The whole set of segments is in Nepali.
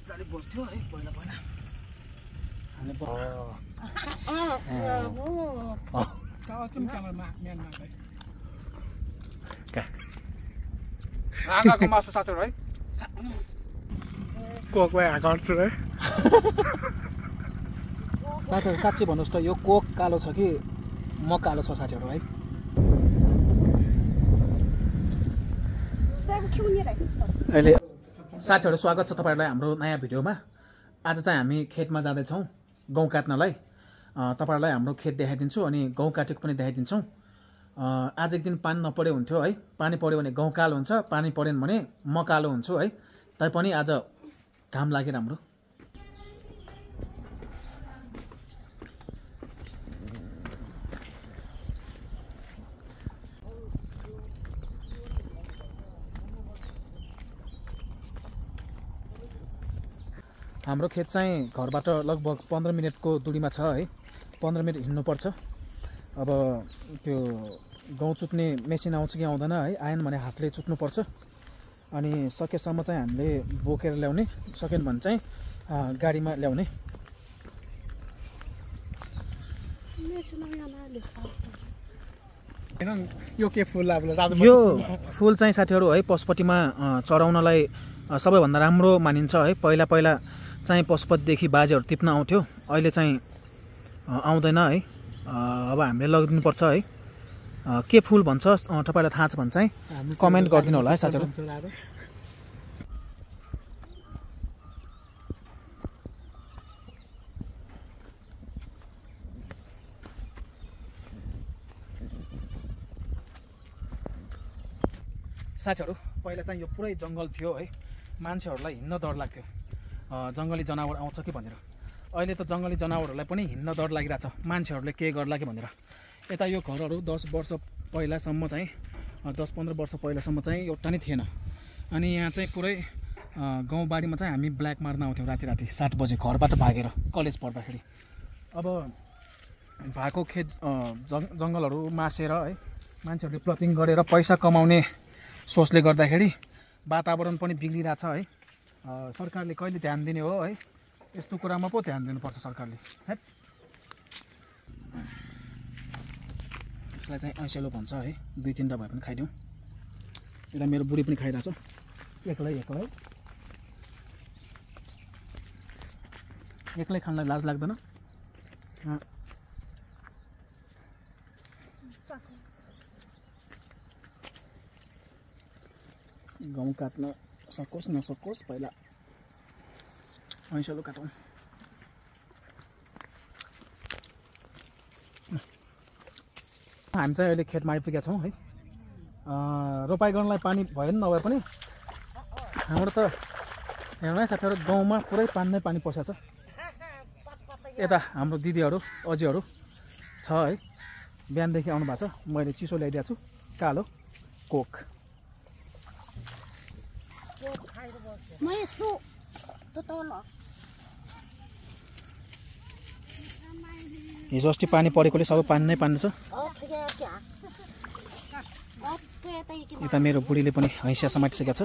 मजाले बस्थ्यो है पहिला पहिला हामीले आँगाको मासु साथीहरु है कोक गर्छु है साथीहरु साँच्चै भन्नुहोस् त यो कोक कालो छ कि म कालो छ साथीहरु है अहिले साथीहरु स्वागत छ तपाईहरुलाई हाम्रो नयाँ भिडियोमा आज चाहिँ हामी खेतमा जाँदै छौं गहुँ काट्नलाई तपाईहरुलाई हाम्रो खेत देखाइदिन्छु अनि गहुँ काटेको पनि देखाइदिन्छौं आज एक दिन पानी नपर्यो हुन्थ्यो है पानी पर्यो भने गहुँ कालो हुन्छ पानी परेन भने म कालो हुन्छु है तैपनि आज घाम लाग्यो राम्रो हाम्रो खेत चाहिँ घरबाट लगभग 15 मिनेटको दूरीमा छ है 15 मिनेट हिँड्नु पर्छ अब त्यो गहुँ चुट्ने मेसिन आउँछ कि आउँदैन है आएन भने हातले चुट्नु पर्छ अनि सकेसम्म चाहिँ हामीले बोकेर ल्याउने सकेन भने चाहिँ गाडीमा ल्याउने यो के फुल यो फुल चाहिँ साथीहरु है पशुपतिमा चढाउनलाई सबैभन्दा राम्रो मानिन्छ है पहिला पहिला चाहिँ पशुपतिदेखि बाजेहरु टिप्न आउँथ्यो अहिले चाहिँ आउँदैन है अब हामीले लगिदिनु पर्छ है के फुल भन्छ तपाईलाई थाहा छ भने चाहिँ कमेन्ट गरिदिनु होला है साथीहरु साथीहरु पहिला चाहिँ यो पुरै जंगल थियो है मान्छेहरुलाई हिँड्न डर लाग्थ्यो जंगली जनावर आउँछ कि भनेर अहिले त जंगली जनावरहरुलाई पनि हिँड्न डर लागिराछ मान्छेहरुले के गर्ला कि भनेर यता यो घरहरु 10 वर्ष पहिलासम्म चाहिँ 10-15 वर्ष पहिलासम्म चाहिँ एउटा नै थिएन अनि यहाँ चाहिँ पुरै गाउँबारीमा चाहिँ हामी ब्ल्याक मार्न आउँथ्यौं राति राति 7 बजे घरबाट भागेर कलेज पढ्दाखेरि अब भएको खेत जंगलहरु मासेर है मान्छेहरुले प्लटिङ गरेर पैसा कमाउने सोचले गर्दाखेरि वातावरण पनि बिग्रिरहेछ है सरकारले कहिले ध्यान दिने हो है यस्तो कुरामा पो ध्यान दिनुपर्छ सरकारले है यसलाई चाहिँ ऐसेलो भन्छ है 2-3 टा भए पनि खाइदिउँ यता मेरो बुढी पनि खाइरहेछ एक्लै खानलाई लाज लाग्दैन गहुँ काट्न सकोस् नसकोस् पहिला ऐसेलो काटौँ हामी चाहिँ अहिले खेतमा आइपुगेका छौँ है रोपाइ गर्नलाई पानी भयो नि नभए पनि हाम्रो त हेर्नु है साथीहरु गाउँमा पुरै पानी नै पानी पसेको छ यता हाम्रो दिदीहरु अजीहरु छ है बिहानदेखि आउनु भएको छ मैले चिसो ल्याइदिएको छु कालो कोक हिजो अस्ति पानी परेकोले सबै पानी नै पानी छ यता मेरो बुढीले पनि हैसिया समातिसकेको छ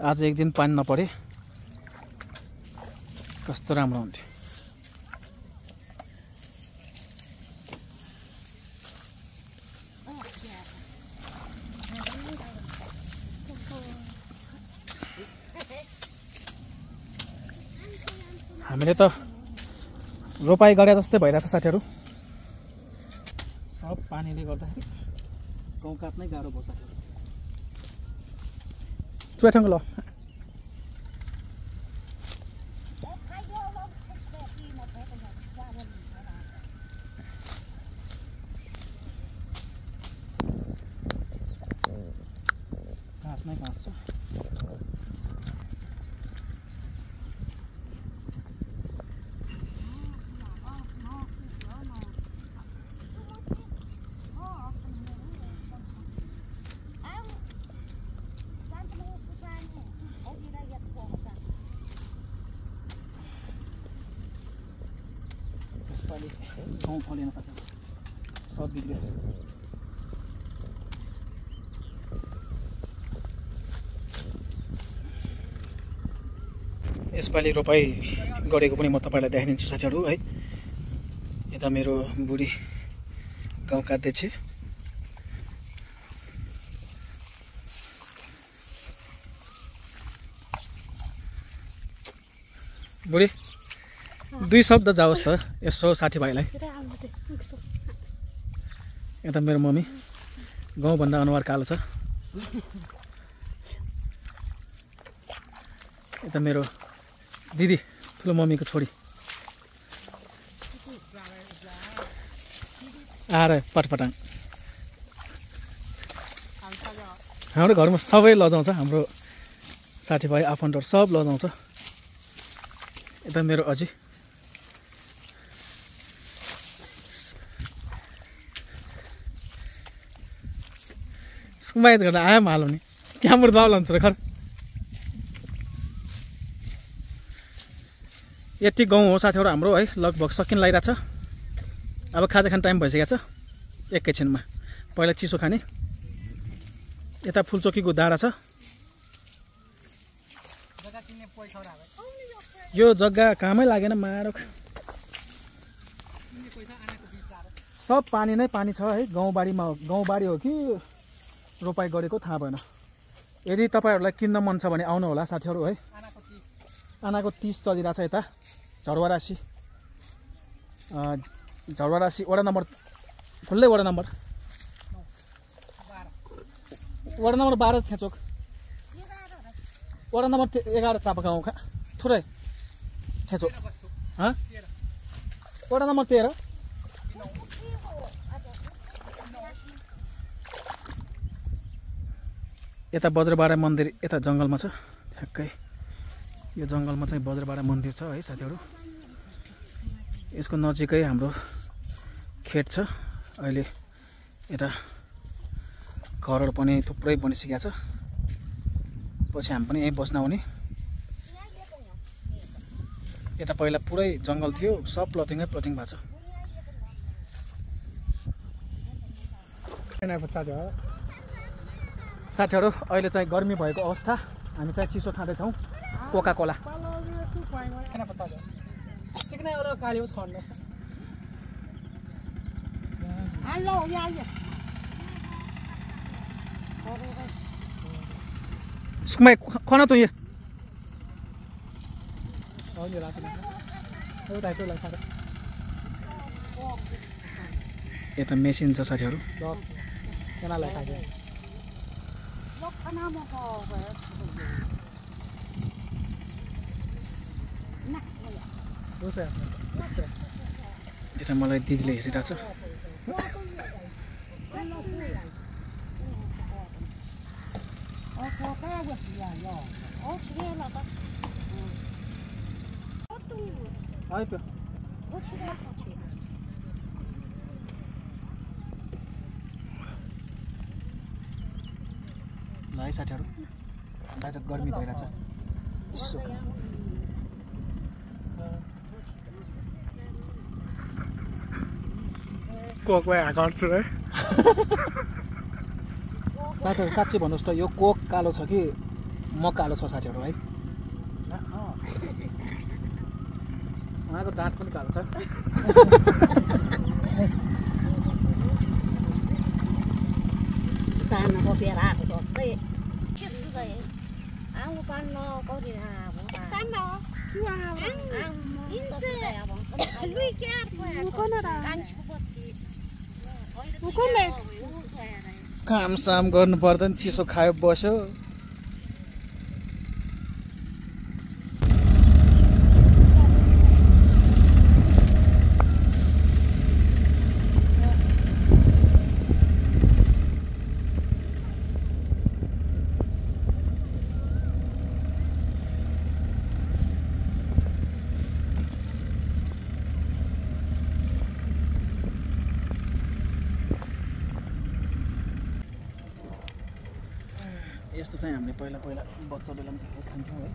आज एक दिन पानी नपरे कस्तो राम्रो हुन्थ्यो हामीले त रोपाइ गरे जस्तै भइरहेछ साथीहरु सब पानीले गर्दाखेरि गहुँ काट्नै गाह्रो भयो साथीहरु चुवाठङ्ग ल घाँस नै घाँस छ गहुँ फलेन साथीहरु सब बिग्रियो। यसपालि रोपाई गरेको पनि म तपाईँलाई देखाइदिन्छु साथीहरू है। यता मेरो बुढी गाउँका अध्यक्ष, बुढी दुई शब्द जाओस् त यसो साथीभाइलाई। यता मेरो मम्मी, गाउँभन्दा अनुहार कालो छ। यता मेरो दिदी, ठुलो मम्मीको छोरी आएर पटपटाङ। हाम्रो घरमा सबै लजाउँछ, हाम्रो साथीभाइ आफन्तहरू सब लजाउँछ। यता मेरो अझै सुमाइज गरेर आयो हालौँ नि क्यामर बाउ लान्छ खर। यति गाउँ हो साथीहरू हाम्रो है, लगभग सकिन लागिरहेछ। अब खाजा खाने टाइम भइसकेको छ एकैछिनमा। पहिला चिसो खाने। यता फुलचोकीको डाँडा छ। यो जग्गा कामै लागेन माडक। सब पानी नै पानी छ है। गाउँबारीमा गाउँबारी हो कि रोपाई गरेको थाहा भएन। यदि तपाईँहरूलाई किन्न मन छ भने आउनु होला साथीहरू है। आनाको 30 चलिरहेछ। यता झरवारासी वडा नम्बर, खुल्लै वडा नम्बर 12 थेचोक, वडा नम्बर 11 चापागाउँ खा थुरै थेचोक। वडा नम्बर 13। यता बज्रबाडा मन्दिर यता जङ्गलमा छ ठ्याक्कै। यो जङ्गलमा चाहिँ बज्रबाडा मन्दिर छ है साथीहरू। यसको नजिकै हाम्रो खेत छ। अहिले यता घरहरू पनि थुप्रै बनिसकेको छ। पछि हामी पनि यहीँ बस्न आउने। यता पहिला पुरै जङ्गल थियो, सब प्लटिङै प्लटिङ भएको छ। साथीहरू अहिले चाहिँ गर्मी भएको अवस्था, हामी चाहिँ चिसो खाँदैछौँ। कोका कोला सुकमाई खाना तो ये यता मेसिन छ साथीहरू। यता मलाई दिदीले हेरिरहेछ। ल है साथीहरू, बाहिर गर्मी भइरहेछ, चिसो। कोक गर्छु है साथीहरू। साँच्चै भन्नुहोस् त यो कोक कालो छ कि म कालो छ साथीहरू है? उहाँको दाँत पनि कालो छ। काम साम गर्नु पर्दैन, चिसो खायो बस्यो। यस्तो चाहिँ हामीले पहिला बच्चा बेलामा धेरै खान्थ्यौँ है।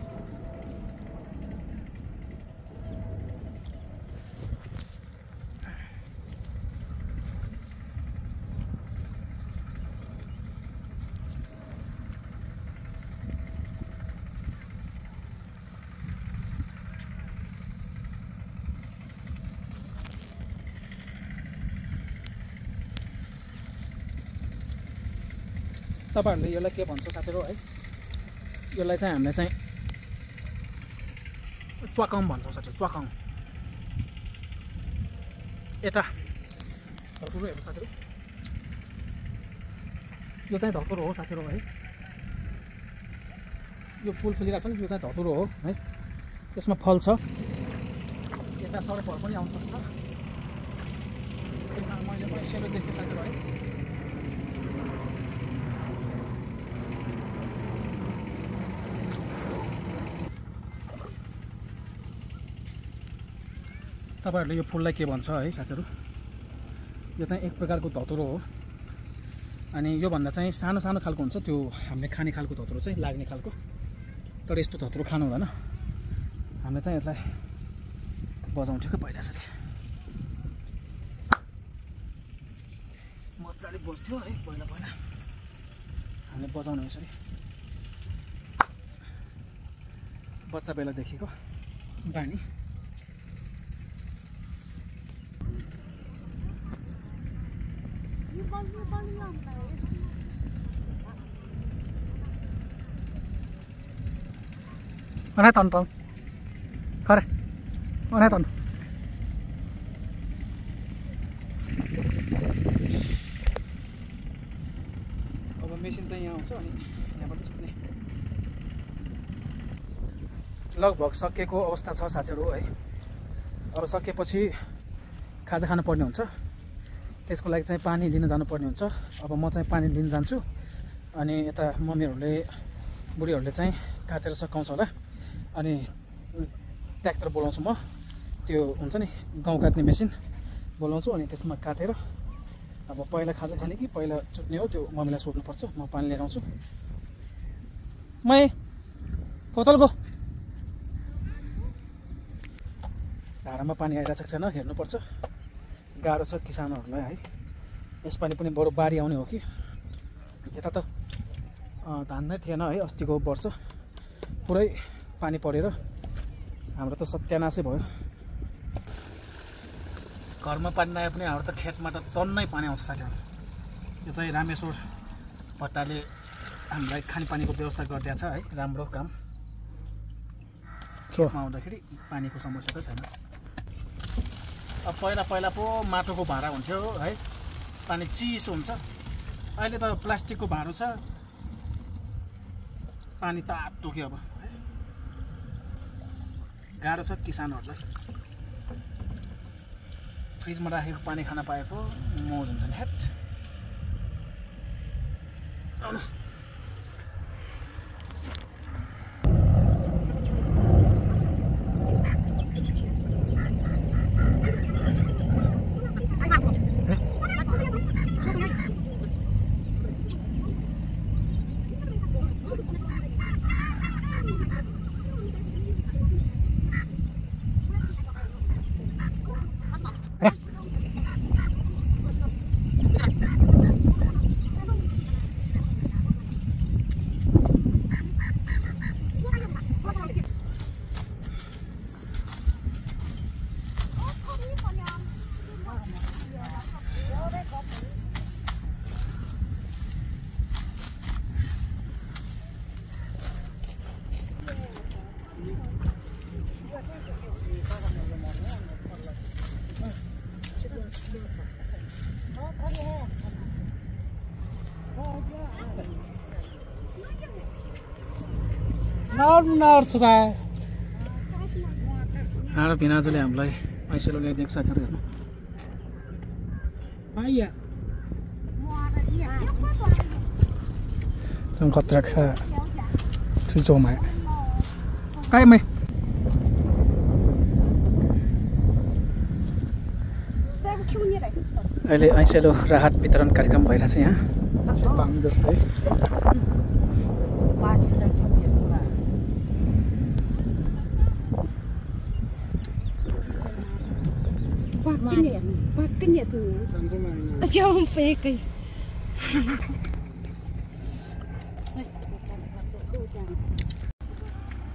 तपाईहरुले यसलाई के भन्छ साथीहरु है यसलाई चाहिँ हामीले चाहिँ च्वाकङ भन्छौँ साथीहरु च्वाकङ यता धतुरो हेर्नु साथीहरु यो चाहिँ धतुरो हो साथीहरु है यो फुल फुलिरहेको छ नि यो चाहिँ धतुरो हो है यसमा फल छ यता सडकहरु पनि आउन सक्छ यता मैले पनि सेलो देखेँ साथीहरु है तपाईहरुले यो फुललाई के भन्छ है साथीहरु यो चाहिँ एक प्रकारको धतुरो हो अनि यो भन्दा चाहिँ सानो सानो खालको हुन्छ त्यो हामीले खाने खालको धतुरो चाहिँ लाग्ने खालको तर यस्तो धतुरो खानु हुँदैन हामीले चाहिँ यसलाई बजाउँथ्यो के पहिला यसरी मजाले बज्थ्यो है पहिला पहिला हामीले बजाउने यसरी बच्चा बेलादेखिको बानी Mana tonton? Kare, mana ton? अब मेसिन चाहिँ यहाँ आउँछ अनि यहाँबाट छिट्ने लगभग सकेको अवस्था छ साथीहरु है अब सकेपछि खाजा खानु पर्ने हुन्छ त्यसको लागि चाहिँ पानी लिन जानु पर्ने हुन्छ अब म चाहिँ पानी लिन जान्छु अनि यता मम्मीहरुले बुढीहरुले चाहिँ काटेर सकाउँछ होला अनि ट्र्याक्टर बोलाउँछु म त्यो हुन्छ नि गहुँ काट्ने मेसिन बोलाउँछु अनि त्यसमा काटेर अब पहिला खाजा खाने कि पहिला चुट्ने हो त्यो मम्मीलाई सोध्नुपर्छ म पानी लिएर आउँछु मै फोतल गो धारामा पानी आइरहेको छैन हेर्नुपर्छ गाह्रो छ किसानहरूलाई है यसपालि पनि बरु बाढी आउने हो कि यता त धान नै थिएन है अस्तिको वर्ष पुरै पानी परेर हाम्रो त सत्यानाशै भयो घरमा पानी नआए पनि हाम्रो त खेतमा त टन्नै पानी आउँछ साथीहरु यो चाहिँ रामेश्वर भट्टाले हामीलाई खानेपानीको व्यवस्था गरिदिएको छ है राम्रो काम खेतमा आउँदाखेरि पानीको समस्या त छैन अब पहिला पहिला पो माटोको भाँडा हुन्थ्यो है पानी चिसो हुन्छ अहिले त प्लास्टिकको भाँडो छ पानी तातो के अब गाह्रो छ किसानहरूलाई फ्रिजमा राखेको पानी खान पाए पो मौज हुन्छ नि हेट हाडो भिनाजुले हामीलाई ऐसेलो ल्याइदिएको साथीहरु हेर्नु Trong khót trạc Thứ chỗ mày Cái mày अहिले ऐसेलो राहत वितरण कार्यक्रम भइरहेछ यहाँ Bằng जस्तै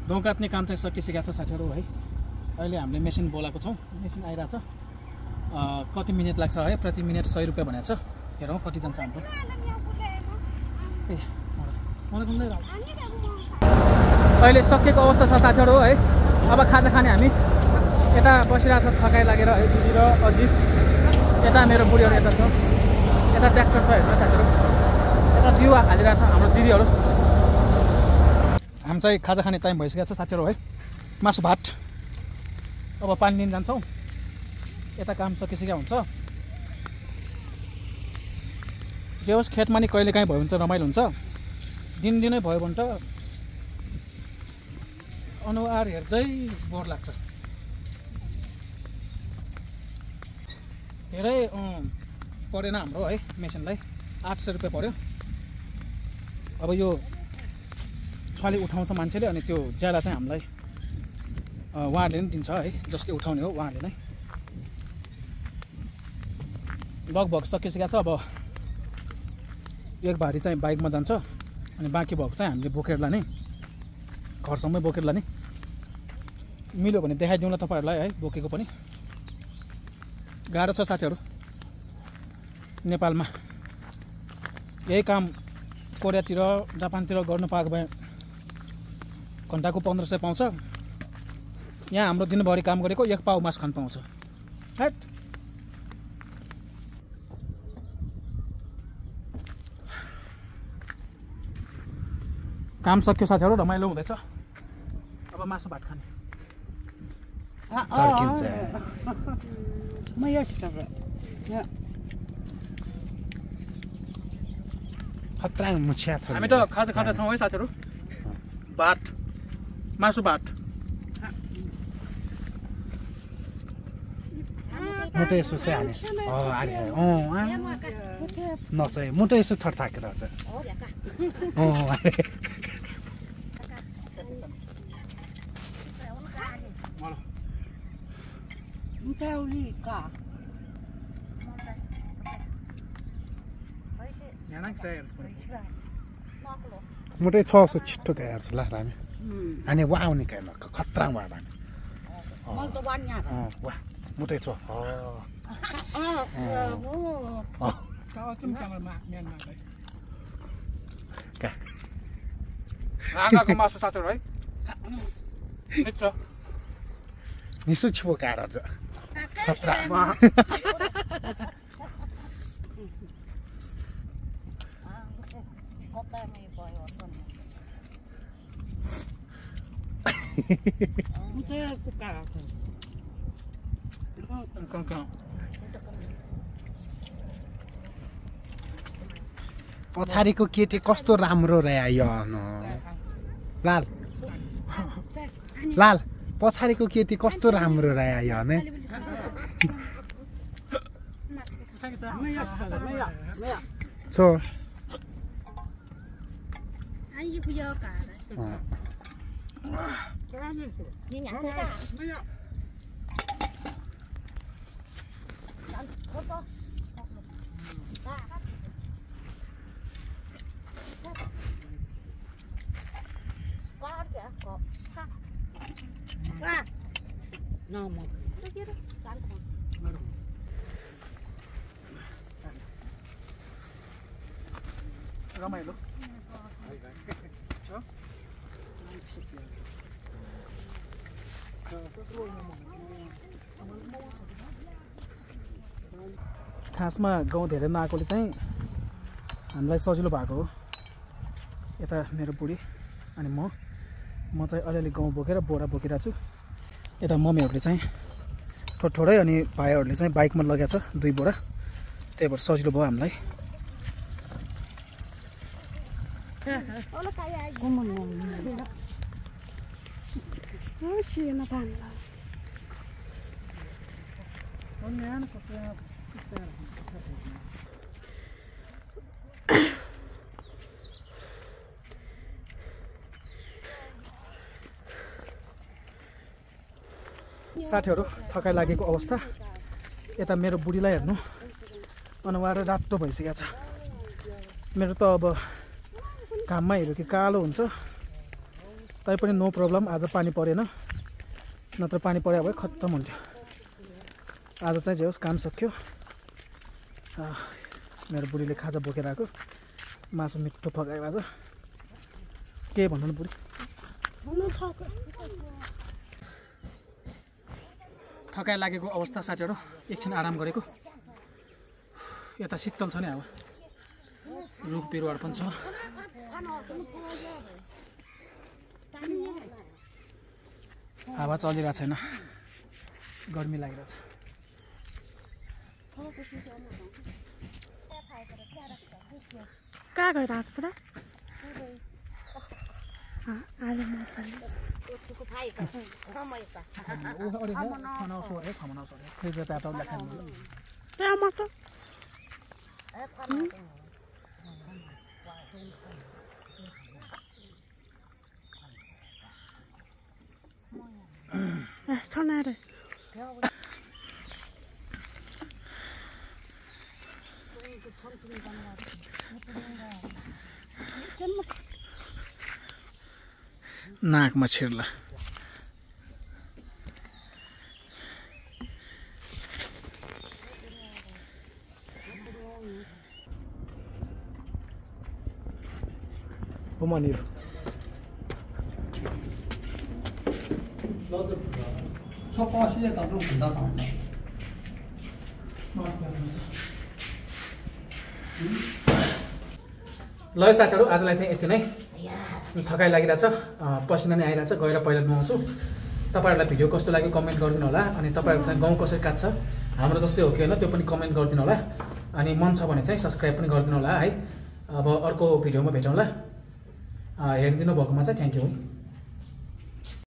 गहुँ काट्ने काम चाहिँ सकिसकेको छ साथीहरु है अहिले हामीले मेसिन बोलाएको छौं मेसिन आइराछ कति मिनेट लाग्छ है प्रति मिनेट 100 रुपैयाँ भनेको छ हेरौँ कति जान्छ हाम्रो अहिले सकिएको अवस्था छ साथीहरू है। अब खाजा खाने हामी यता बसिरहेको छ थकाइ लागेर है। दिदी र अझै यता मेरो बुढीहरू यता छ, यता ट्र्याक्टर छ हेर्नु साथीहरू, यता बिउवा हालिरहेको छ हाम्रो दिदीहरू। हामी चाहिँ खाजा खाने टाइम भइसकेको छ साथीहरू है। मासु भात अब पानी लिन जान्छौँ। यता काम सकिसकेको हुन्छ। जे होस् खेतमा नि कहिले काहीँ भयो भने चाहिँ रमाइलो हुन्छ। दिनदिनै भयो भने त अनुहार हेर्दै बोर लाग्छ। धेरै परेन हाम्रो है मेसिनलाई, 800 रुपियाँ पऱ्यो। अब यो छले उठाउँछ मान्छेले, अनि त्यो ज्याला चाहिँ हामीलाई उहाँहरूले पनि दिन्छ है, जसले उठाउने हो उहाँहरूले नै। लगभग सकिसकेको छ। अब एक भारी चाहिँ बाइकमा जान्छ, अनि बाँकी भएको चाहिँ हामीले बोकेर लाने, घरसम्मै बोकेर लाने। मिल्यो भने देखाइदिउँला तपाईँहरूलाई है बोकेको पनि। गाह्रो छ साथीहरू नेपालमा। यही काम कोरियातिर जापानतिर गर्नु पाएको भए घन्टाको 1500 पाउँछ। यहाँ हाम्रो दिनभरि काम गरेको 1 पाउ मासु खान पाउँछ। हैट काम सक्यो साथीहरू, रमाइलो हुँदैछ। अब मासु भात खाने हामी त खाजा खाँदैछौँ है साथीहरू। भात, मासु भात। मुटै यसो चाहिँ हाने नचाहिँ मुटै यसो थर्थाकेर चाहिँ मुटै 600 छिट्टो क्या हेर्छु ल हामी अनि वा आउने क्या खतरा वा हामी वा मुटै छ राँगाको मासु साथीहरू है। निसो छिपो काएर खतरा पछाडिको केटी कस्तो राम्रो रह्यो लाल लाल पछाडिको केटी कस्तो राम्रो रह्यो ने छो रमाइलो खासमा गाउँ धेरै नआएकोले चाहिँ हामीलाई सजिलो भएको हो। यता मेरो बुढी अनि म चाहिँ अलिअलि गाउँ बोकेर बोरा बोकिरहेको छु। यता मम्मीहरूले चाहिँ थोरै अनि भाइहरूले चाहिँ बाइकमा लगेको छ 2 बोरा, त्यही भएर सजिलो भयो हामीलाई। साथीहरू थकाइ लागेको अवस्था। यता मेरो बुढीलाई हेर्नु अनुहार रातो भइसकेको छ। मेरो त अब घाममा हेऱ्यो कि कालो हुन्छ, तैपनि नो प्रब्लम। आज पानी परेन, नत्र पानी परे भए खत्तम हुन्थ्यो। आज चाहिँ जे होस् काम सक्यो। मेरो बुढीले खाजा बोकेर आएको, मासु मिठो पकायो आज के भन्नु न बुढी थकाइ लागेको अवस्था साथीहरू एकछिन आराम गरेको यता शीतल छ नि अब रुख बिरुवाहरू पनि छ हावा चलिरहेको छैन गर्मी लागिरहेछ कहाँ गएर आएको पुरा आलु मसाला टमाटर ठन्डा नाकमा छिर्ला Humanir. ल साथीहरू आजलाई चाहिँ यति नै थकाइ लागिरहेछ पसिना नै आइरहेछ गएर पहिला नुहाउँछु तपाईँहरूलाई भिडियो कस्तो लाग्यो कमेन्ट गरिदिनु होला अनि तपाईँहरू चाहिँ गाउँ कसरी काट्छ हाम्रो जस्तै हो कि होइन त्यो पनि कमेन्ट गरिदिनु होला अनि मन छ भने चाहिँ सब्सक्राइब पनि गरिदिनु होला है अब अर्को भिडियोमा भेटौँला हेरिदिनु भएकोमा चाहिँ थ्याङ्क यू